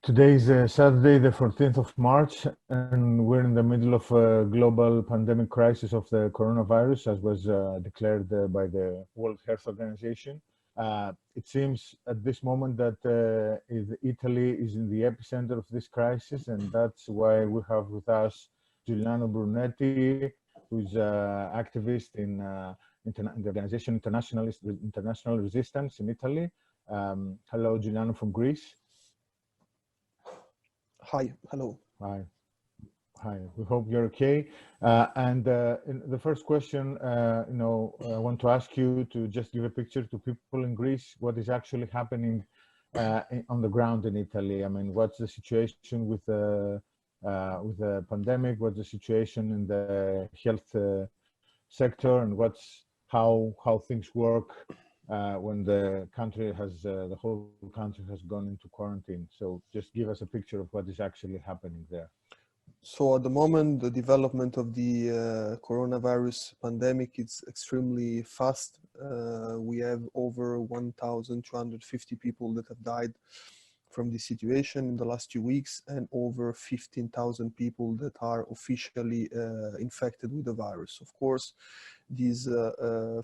Today is Saturday, the 14th of March, and we're in the middle of a global pandemic crisis of the coronavirus, as was declared by the World Health Organization. It seems at this moment that Italy is in the epicenter of this crisis, and that's why we have with us Giuliano Brunetti, who's an activist in the organization International Resistance in Italy. Hello, Giuliano from Greece. Hi, hello. Hi. We hope you're okay. In the first question, I want to ask you to just give a picture to people in Greece, what is actually happening on the ground in Italy. I mean, what's the situation with the pandemic? What's the situation in the health sector, and how things work when the country has the whole country has gone into quarantine? So just give us a picture of what is actually happening there. So at the moment, the development of the coronavirus pandemic is extremely fast. We have over 1,250 people that have died from this situation in the last 2 weeks, and over 15,000 people that are officially infected with the virus. Of course, these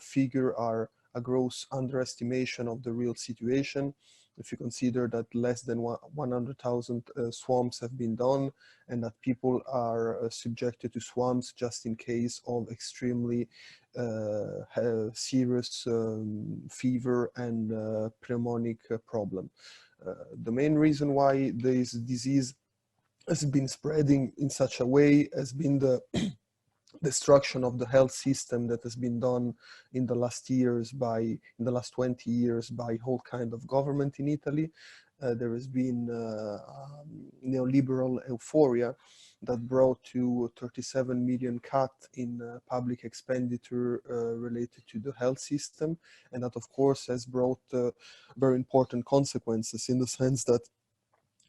figures are a gross underestimation of the real situation. If you consider that less than 100,000 swarms have been done, and that people are subjected to swarms just in case of extremely serious fever and pneumonic problem. The main reason why this disease has been spreading in such a way has been the destruction of the health system that has been done in the last 20 years by whole kind of government in Italy. There has been neoliberal euphoria that brought to 37 million cut in public expenditure related to the health system, and that of course has brought very important consequences, in the sense that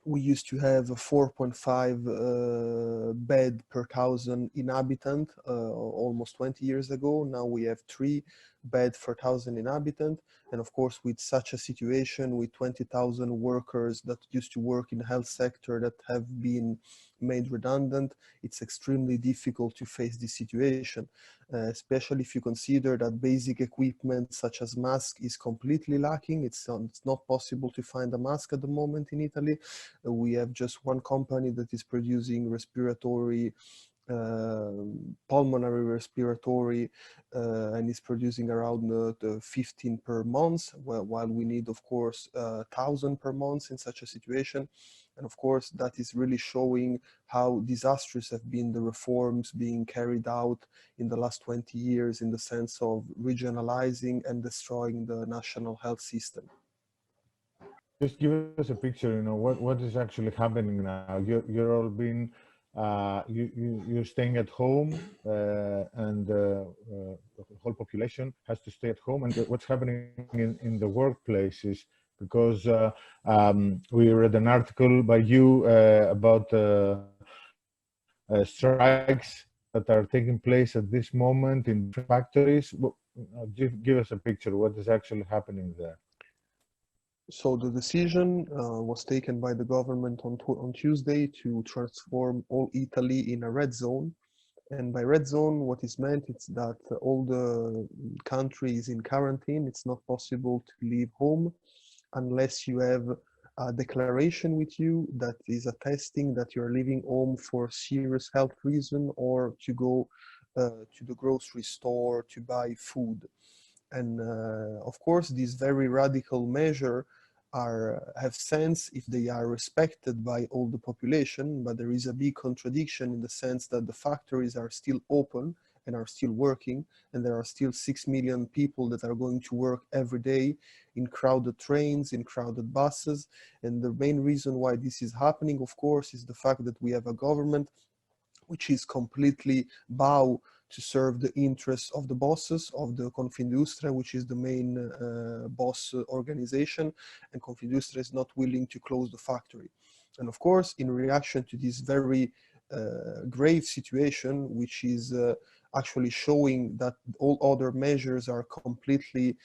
we used to have a 4.5 bed per 1,000 inhabitant almost 20 years ago. Now we have 3 beds per 1,000 inhabitant. And of course, with such a situation, with 20,000 workers that used to work in the health sector that have been made redundant, it's extremely difficult to face this situation, especially if you consider that basic equipment such as mask is completely lacking. It's not possible to find a mask at the moment in Italy. We have just one company that is producing pulmonary respiratory, and is producing around 15 per month, while we need, of course, 1,000 per month in such a situation. And of course, that is really showing how disastrous have been the reforms being carried out in the last 20 years in the sense of regionalizing and destroying the national health system. Just give us a picture, what is actually happening now. You're all being you're staying at home, and the whole population has to stay at home. And what's happening in the workplaces, because we read an article by you about strikes that are taking place at this moment in factories. Give us a picture, what is actually happening there. So the decision was taken by the government on Tuesday to transform all Italy in a red zone. And by red zone, what is meant is that all the country is in quarantine. It's not possible to leave home unless you have a declaration with you that is attesting that you're leaving home for serious health reason, or to go to the grocery store to buy food. And of course, this very radical measure have sense if they are respected by all the population, but there is a big contradiction in the sense that the factories are still open and are still working, and there are still 6 million people that are going to work every day in crowded trains, in crowded buses. And the main reason why this is happening, of course, is the fact that we have a government which is completely bow to serve the interests of the bosses of the Confindustria, which is the main boss organization, and Confindustria is not willing to close the factory. And of course, in reaction to this very grave situation, which is actually showing that all other measures are completely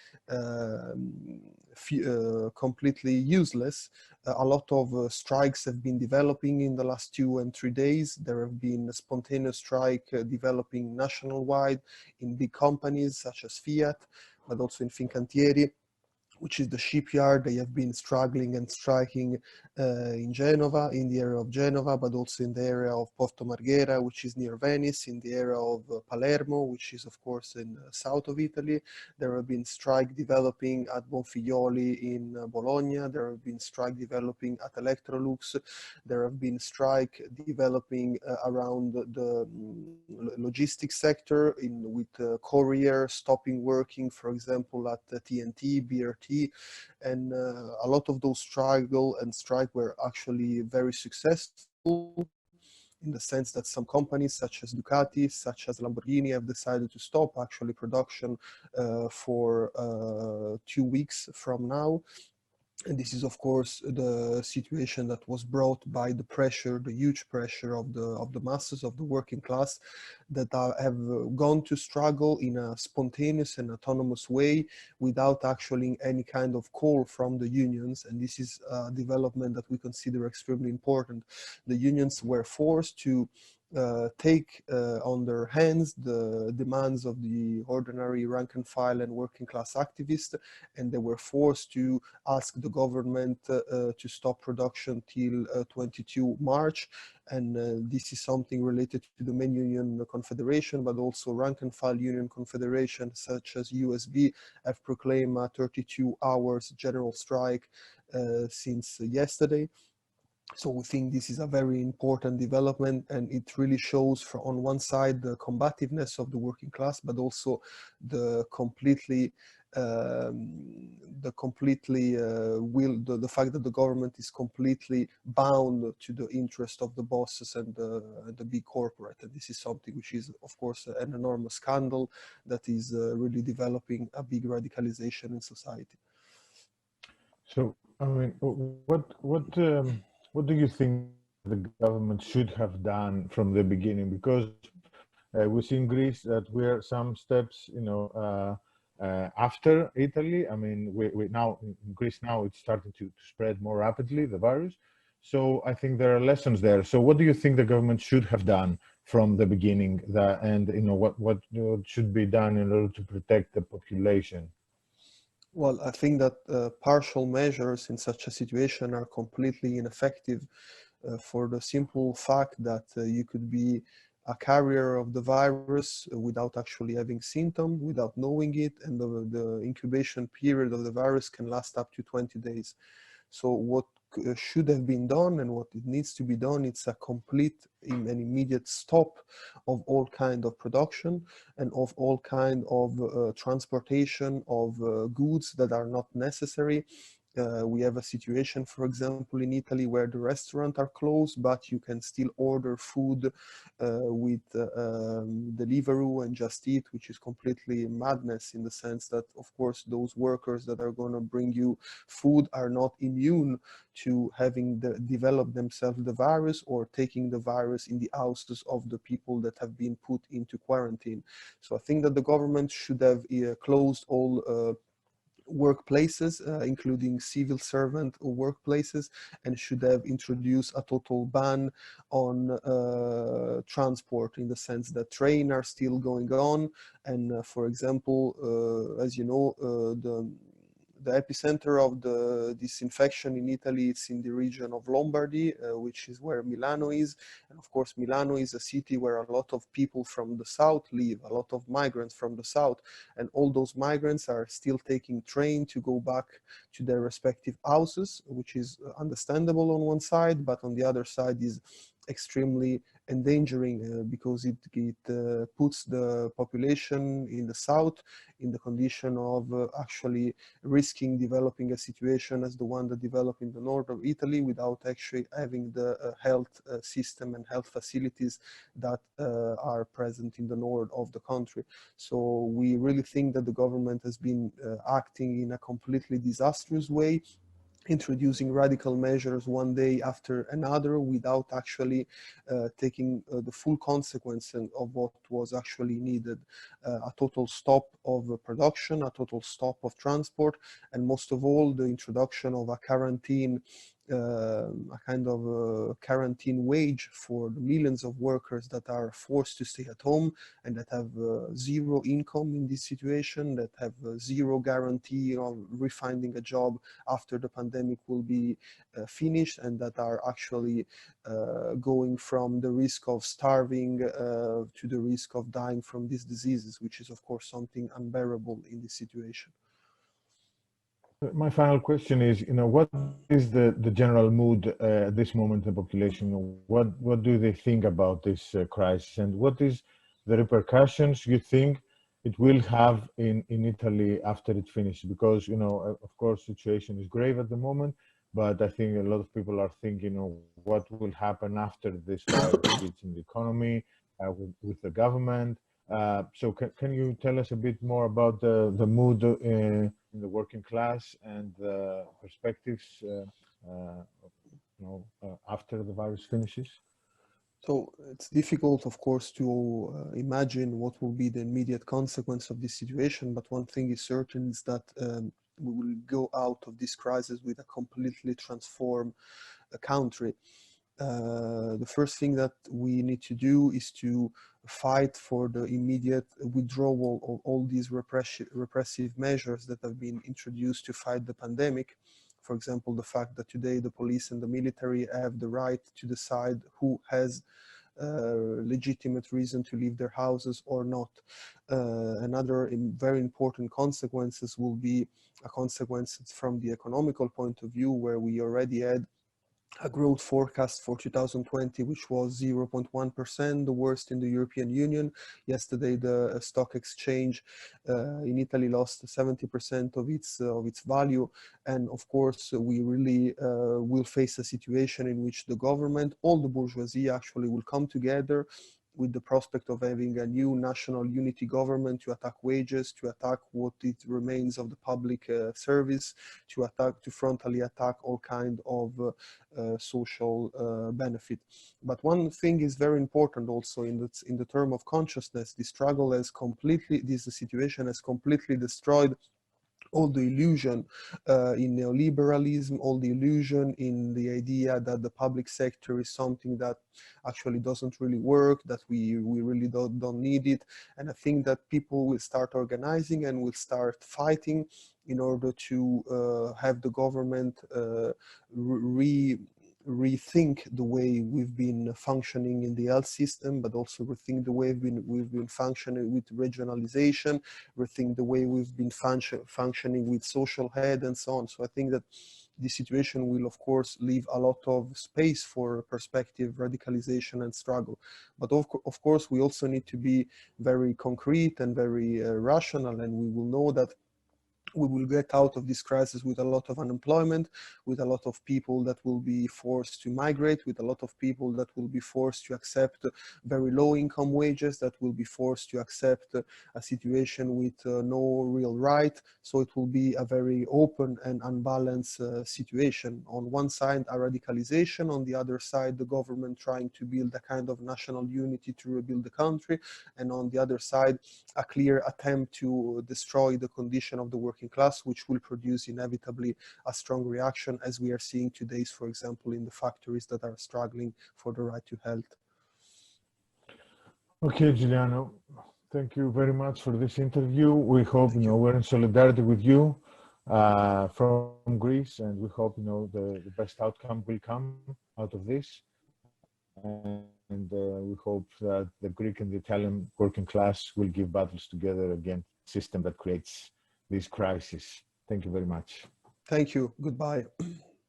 completely useless. A lot of strikes have been developing in the last 2 and 3 days. There have been a spontaneous strike developing nationwide in big companies such as Fiat, but also in Fincantieri, which is the shipyard. They have been struggling and striking in Genova, in the area of Genova, but also in the area of Porto Marghera, which is near Venice, in the area of Palermo, which is of course in south of Italy. There have been strike developing at Bonfiglioli in Bologna. There have been strike developing at Electrolux. There have been strike developing around the logistics sector with courier stopping working, for example, at TNT, BRT, and a lot of those strike were actually very successful, in the sense that some companies such as Ducati, such as Lamborghini, have decided to stop actually production for 2 weeks from now. And this is, of course, the situation that was brought by the pressure, the huge pressure of the masses, of the working class, that have gone to struggle in a spontaneous and autonomous way without actually any kind of call from the unions. And this is a development that we consider extremely important. The unions were forced to take on their hands the demands of the ordinary rank and file and working class activists, and they were forced to ask the government to stop production till 22 March. And this is something related to the main union confederation, but also rank and file union confederation such as USB have proclaimed a 32 hours general strike since yesterday. So we think this is a very important development, and it really shows, on one side, the combativeness of the working class, but also the fact that the government is completely bound to the interest of the bosses and the big corporate. And this is something which is, of course, an enormous scandal that is really developing a big radicalization in society. So, I mean, what do you think the government should have done from the beginning? Because we see in Greece that we are some steps, after Italy. I mean, we now in Greece now it's starting to spread more rapidly, the virus. So I think there are lessons there. So what do you think the government should have done from the beginning? And what should be done in order to protect the population? Well, I think that partial measures in such a situation are completely ineffective for the simple fact that you could be a carrier of the virus without actually having symptoms, without knowing it, and the incubation period of the virus can last up to 20 days. So what should have been done and what it needs to be done, it's a complete and immediate stop of all kind of production and of all kind of transportation of goods that are not necessary. We have a situation, for example, in Italy where the restaurants are closed, but you can still order food with Deliveroo and Just Eat, which is completely madness, in the sense that, of course, those workers that are going to bring you food are not immune to having developed themselves the virus or taking the virus in the houses of the people that have been put into quarantine. So I think that the government should have closed all workplaces, including civil servant workplaces, and should have introduced a total ban on transport, in the sense that trains are still going on. And for example, as you know, the epicenter of this infection in Italy is in the region of Lombardy, which is where Milano is. And of course, Milano is a city where a lot of people from the south live, a lot of migrants from the south. And all those migrants are still taking train to go back to their respective houses, which is understandable on one side, but on the other side is extremely endangering because it puts the population in the south in the condition of actually risking developing a situation as the one that developed in the north of Italy without actually having the health system and health facilities that are present in the north of the country. So we really think that the government has been acting in a completely disastrous way. introducing radical measures one day after another without actually taking the full consequence of what was actually needed. A total stop of production, a total stop of transport, and most of all, the introduction of a quarantine, a kind of quarantine wage for the millions of workers that are forced to stay at home and that have zero income in this situation, that have zero guarantee of refinding a job after the pandemic will be finished, and that are actually going from the risk of starving to the risk of dying from these diseases, which is of course something unbearable in this situation. My final question is, what is the general mood at this moment in the population? What do they think about this crisis, and what is the repercussions you think it will have in Italy after it finishes? Because, of course, the situation is grave at the moment, but I think a lot of people are thinking, what will happen after this virus hits in the economy, with the government. So can you tell us a bit more about the mood in the working class and the perspectives after the virus finishes? So it's difficult, of course, to imagine what will be the immediate consequence of this situation, but one thing is certain is that we will go out of this crisis with a completely transformed country. The first thing that we need to do is to fight for the immediate withdrawal of all these repressive measures that have been introduced to fight the pandemic. For example, the fact that today the police and the military have the right to decide who has legitimate reason to leave their houses or not. Another very important consequences will be a consequence from the economical point of view, where we already had a growth forecast for 2020, which was 0.1%, the worst in the European Union. Yesterday, the stock exchange in Italy lost 70% of its value. And of course, we really will face a situation in which the government, all the bourgeoisie actually will come together with the prospect of having a new national unity government to attack wages, to attack what it remains of the public service, to frontally attack all kind of social benefit. But one thing is very important also in the term of consciousness. The struggle has this situation has completely destroyed all the illusion in neoliberalism, all the illusion in the idea that the public sector is something that actually doesn't really work, that we really don't need it. And I think that people will start organizing and will start fighting in order to have the government rethink the way we've been functioning in the health system, but also rethink the way we've been functioning with regionalization, rethink the way we've been functioning with social head and so on. So I think that this situation will, of course, leave a lot of space for perspective, radicalization, and struggle. But of course, we also need to be very concrete and very rational, and we will know that we will get out of this crisis with a lot of unemployment, with a lot of people that will be forced to migrate, with a lot of people that will be forced to accept very low income wages, that will be forced to accept a situation with no real right. So it will be a very open and unbalanced situation. On one side, a radicalization, on the other side, the government trying to build a kind of national unity to rebuild the country, and on the other side, a clear attempt to destroy the condition of the working class, which will produce inevitably a strong reaction, as we are seeing today, for example, in the factories that are struggling for the right to health. Okay, Giuliano, thank you very much for this interview. We hope we're in solidarity with you from Greece, and we hope the best outcome will come out of this. And we hope that the Greek and the Italian working class will give battles together against the system that creates this crisis. Thank you very much. Thank you. Goodbye.